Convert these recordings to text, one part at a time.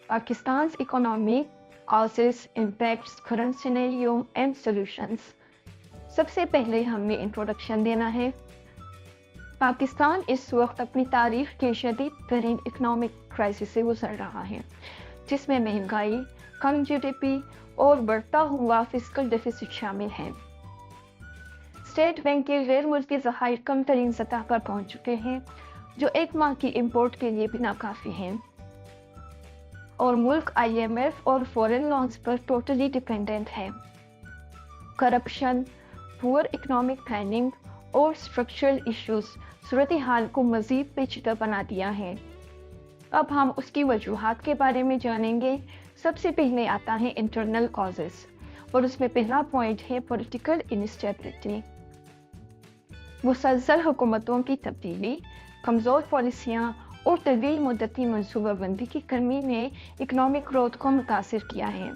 Pakistan's economic causes, impacts, current scenario and solutions. सबसे पहले हमें इंट्रोडक्शन देना है। पाकिस्तान इस वक्त अपनी तारीख के शदीद तरीन इकोनॉमिक क्राइसिस से गुजर रहा है, जिसमें महंगाई, कम जीडीपी और बढ़ता हुआ फिस्कल डेफिसिट शामिल है। स्टेट बैंक के गैर मुल्की ज़खायर कम तरीन सतह पर पहुंच चुके हैं, जो एक माह की इंपोर्ट के लिए भी नाकाफी हैं, और मुल्क IMF और फॉरेन लोन्स पर टोटली डिपेंडेंट है। करप्शन, पुअर इकोनॉमिक प्लानिंग और स्ट्रक्चरल इश्यूज सूरत हाल को मज़ीद पेचीदा बना दिया है। अब हम उसकी वजूहात के बारे में जानेंगे। सबसे पहले आता है इंटरनल कॉजेस, और उसमें पहला पॉइंट है पॉलिटिकल इंस्टेबिलिटी। मुसलसल हुकूमतों की तब्दीली, कमज़ोर पॉलिसियाँ और तवील मुद्दती मनसूबाबंदी की कमी ने इकनॉमिक ग्रोथ को मुतासिर किया है।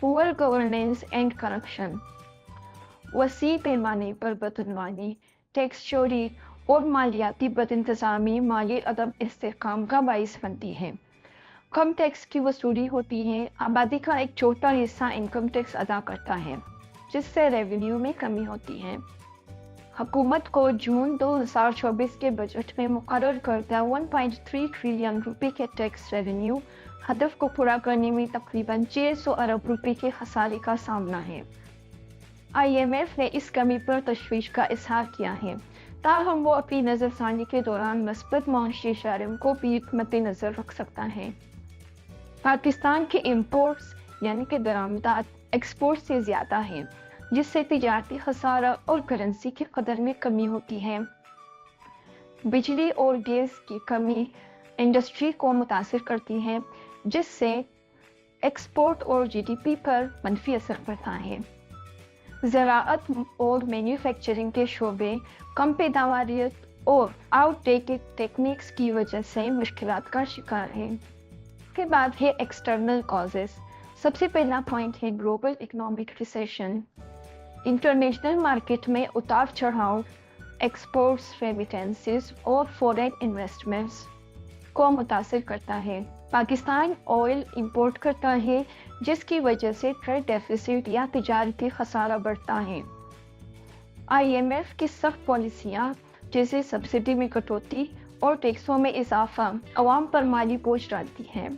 पुअर गवर्नेंस एंड करप्शन, वसी पैमाने पर बदनवानी, टैक्स चोरी और मालियाती बदइंतज़ामी माली अदम इस्तेहकाम का बाइस बनती है। कम टैक्स की वसूली होती है, आबादी का एक छोटा हिस्सा इनकम टैक्स अदा करता है, जिससे रेवेन्यू में कमी होती है। हुकूमत को जून 2024 के बजट में मुकर्रर करदा 1.3 ट्रिलियन रुपए के टैक्स रेवेन्यू हदफ को पूरा करने में तकरीबन 600 अरब रुपए के खसारे का सामना है। IMF ने इस कमी पर तशवीश का इजहार किया है, ताहम वो अपनी नज़रसानी के दौरान मस्बत मुआशी इशारों को भी मद्देनज़र रख सकता है। पाकिस्तान के इम्पोर्ट्स यानी कि दरामदात एक्सपोर्ट से ज़्यादा हैं, जिससे तिजारती खसारा और करेंसी की कदर में कमी होती है। बिजली और गैस की कमी इंडस्ट्री को मुतासिर करती है, जिससे एक्सपोर्ट और GDP पर मनफी असर पड़ता है। ज़राअत और मैन्युफैक्चरिंग के शोबे कम पैदावारियत और आउटडेटेड टेक्निक्स की वजह से मुश्किलात का शिकार है। के बाद है एक्सटर्नल कॉजेस। सबसे पहला पॉइंट है global economic recession. International market में उतार चढ़ाव एक्सपोर्ट्स, रेमिटेंसेस और फॉरेन इन्वेस्टमेंट्स को मुतासिर करता है। पाकिस्तान ऑयल इंपोर्ट करता है, जिसकी वजह से ट्रेड डेफिसिट या तिजारती खसारा बढ़ता है। IMF की सख्त पॉलिसियाँ जैसे सब्सिडी में कटौती और टैक्सों में इजाफा अवाम पर माली बोझ डालती हैं।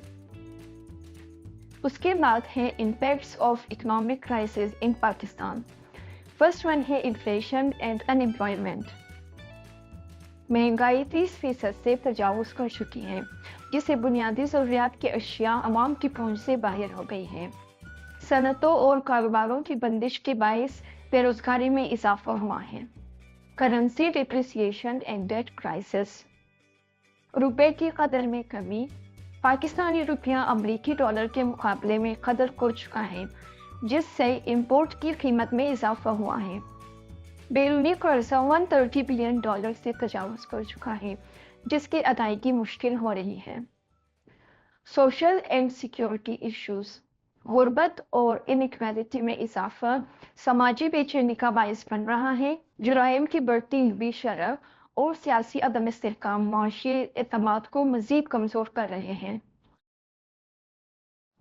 उसके बाद है impacts of economic crisis in Pakistan. First one है इन्फ्लेशन एंड अनएम्प्लॉयमेंट। महंगाई 30% से तजावुज़ कर चुकी है, जिससे बुनियादी ज़रूरियात की अशिया अवाम की पहुंच से बाहर हो गई है। सनतों और कारोबारों की बंदिश के बायस बेरोजगारी में इजाफा हुआ है। Currency depreciation and debt crisis, रुपए की कदर में कमी। पाकिस्तानी रुपया अमरीकी डॉलर के मुकाबले में कदर खो चुका है, जिससे इंपोर्ट की कीमत में इजाफा हुआ है। बैरूनी कर्जा $130 बिलियन से तजावुज़ कर चुका है, जिसकी अदायगी मुश्किल हो रही है। सोशल एंड सिक्योरिटी इश्यूज, गुर्बत और इनइक्वालिटी में इजाफा समाजी बेचैनी का बायस बन रहा है। जुराइम की बढ़ती हुई शरह और सियासी अदम इस्तेहकाम माशी एतमाद को मजीद कमज़ोर कर रहे हैं।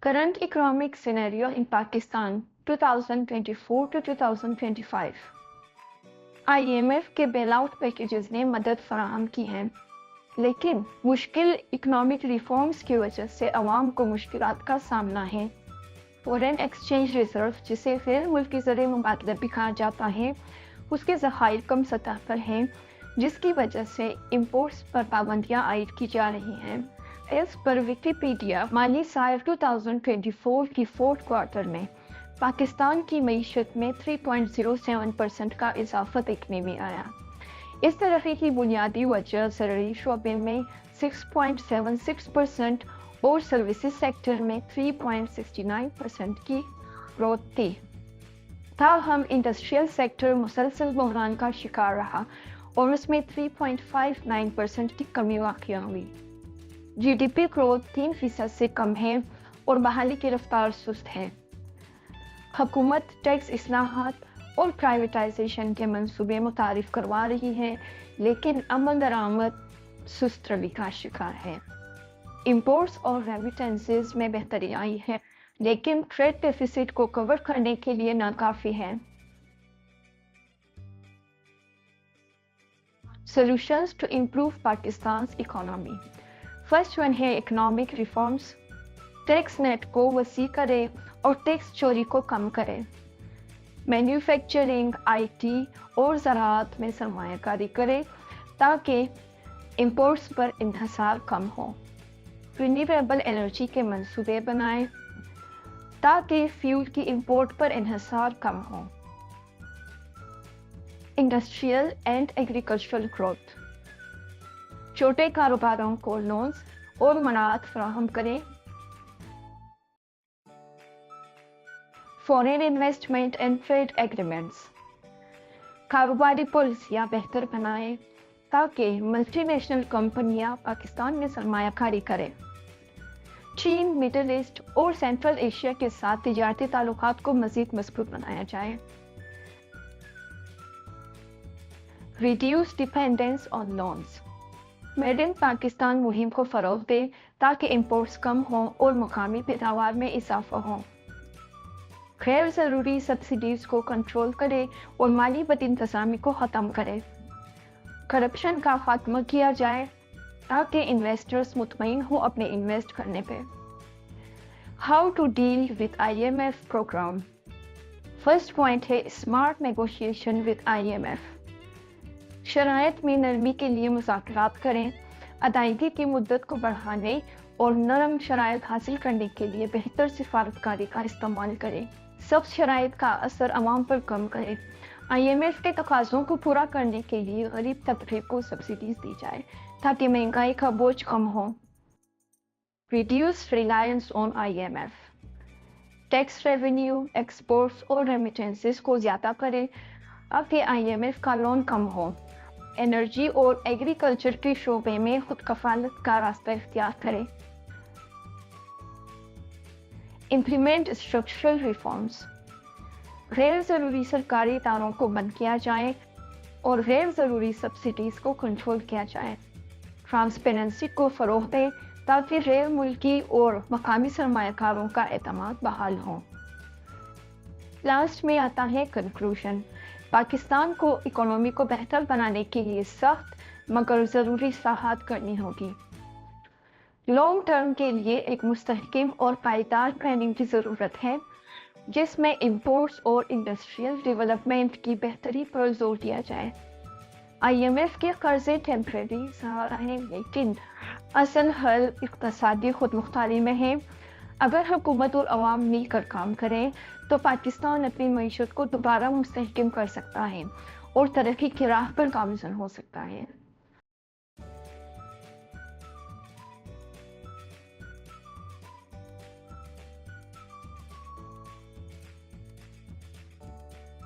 Current economic scenario in Pakistan 2024 to 2025। IMF के बेल आउट पैकेजेस ने मदद फराहम की है, लेकिन मुश्किल इकोनॉमिक रिफॉर्म्स की वजह से अवाम को मुश्किलात का सामना है। फॉरेन एक्सचेंज रिजर्व, जिसे गैर मुल्की ज़रिए मुबादला भी कहा जाता है, उसके ज़खायर कम सतह पर हैं, जिसकी वजह से इंपोर्ट्स पर पाबंदियां आयद की जा रही हैं। इस पर विकिपीडिया माली साल 2024 की फोर्थ क्वार्टर में पाकिस्तान की मईशत में 3.07% का इजाफा देखने में आया। इस तरक्की की बुनियादी वजह ज़रूरी शोबे में 6.76% और सर्विसेज सेक्टर में 3.69% की ग्रोथ थी। ताहम इंडस्ट्रियल सेक्टर मुसलसल बहरान का शिकार रहा और उसमें 3.59% की कमी वाक़या हुई। GDP ग्रोथ 3% से कम है और बहाली की रफ्तार सुस्त है। हुकूमत टैक्स इस्लाहात और प्राइवेटाइजेशन के मंसूबे मुतारिफ करवा रही है, लेकिन अमल दरामद सुस्त रवि का शिकार है। امپورٹس اور ریمیٹنسز میں بہتری آئی ہے، لیکن ٹریڈ ڈیفیسٹ کو کور کرنے کے لیے ناکافی ہے۔ Solutions to improve Pakistan's economy. First one ہے economic reforms. ٹیکس نیٹ کو وسیع کرے اور ٹیکس چوری کو کم کرے۔ مینوفیکچرنگ، آئی ٹی اور زراعت میں سرمایہ کاری کرے تاکہ امپورٹس پر انحصار کم ہو۔ رینیویبل انرجی کے منصوبے بنائیں تاکہ فیول کی امپورٹ پر انحصار کم ہو۔ انڈسٹریل اینڈ ایگریکلچرل گروتھ، چھوٹے کاروباروں کو لونز اور مناعت فراہم کریں۔ Foreign investment and trade agreements, کاروباری پالیسیاں بہتر بنائیں تاکہ ملٹی نیشنل کمپنیاں پاکستان میں سرمایہ کاری کریں۔ چین، مڈل ایسٹ اور سینٹرل ایشیا کے ساتھ تجارتی تعلقات کو مزید مضبوط بنایا جائے۔ Reduce dependence on loans, made in Pakistan مہم کو فروغ دے تاکہ امپورٹس کم ہوں اور مقامی پیداوار میں اضافہ ہو۔ غیر ضروری سبسڈیز کو کنٹرول کرے اور مالی بد انتظامی کو ختم کرے۔ کرپشن کا خاتمہ کیا جائے تاکہ انویسٹرز مطمئن ہوں اپنے انویسٹ کرنے پہ۔ How to deal with IMF programme. First point ہے اسمارٹ نیگوشیشن وتھ IMF۔ شرائط میں نرمی کے لیے مذاکرات کریں، ادائیگی کی مدت کو بڑھانے اور نرم شرائط حاصل کرنے کے لیے بہتر سفارتکاری کا استعمال کریں۔ سخت شرائط کا اثر عوام پر کم کریں۔ IMF کے تقاضوں کو پورا کرنے کے لیے غریب طبقے کو سبسڈیز دی جائے تاکہ مہنگائی کا بوجھ کم ہو۔ Reduce reliance on IMF، tax revenue, exports اور ریمیٹنسز کو زیادہ کریں تاکہ IMF کا لون کم ہو۔ انرجی اور ایگریکلچر کے شعبے میں خود کفالت کا راستہ اختیار کریں۔ امپلیمنٹ اسٹرکچرل ریفارمز، غیر ضروری سرکاری اداروں کو بند کیا جائے اور غیر ضروری سبسڈیز کو کنٹرول کیا جائے۔ ٹرانسپیرنسی کو فروغ دیں تاکہ غیر ملکی اور مقامی سرمایہ کاروں کا اعتماد بحال ہو۔ لاسٹ میں آتا ہے کنکلوژن۔ پاکستان کو اکانومی کو بہتر بنانے کے لیے سخت مگر ضروری اصلاحات کرنی ہوگی۔ لانگ ٹرم کے لیے ایک مستحکم اور پائیدار پلاننگ کی ضرورت ہے جس میں امپورٹس اور انڈسٹریل ڈیولپمنٹ کی بہتری پر زور دیا جائے۔ IMF کے قرضے ٹیمپریری سہارا ہیں لیکن اصل حل اقتصادی خود مختاری میں ہے۔ اگر حکومت اور عوام مل کر کام کریں تو پاکستان اپنی معیشت کو دوبارہ مستحکم کر سکتا ہے اور ترقی کی راہ پر گامزن ہو سکتا ہے۔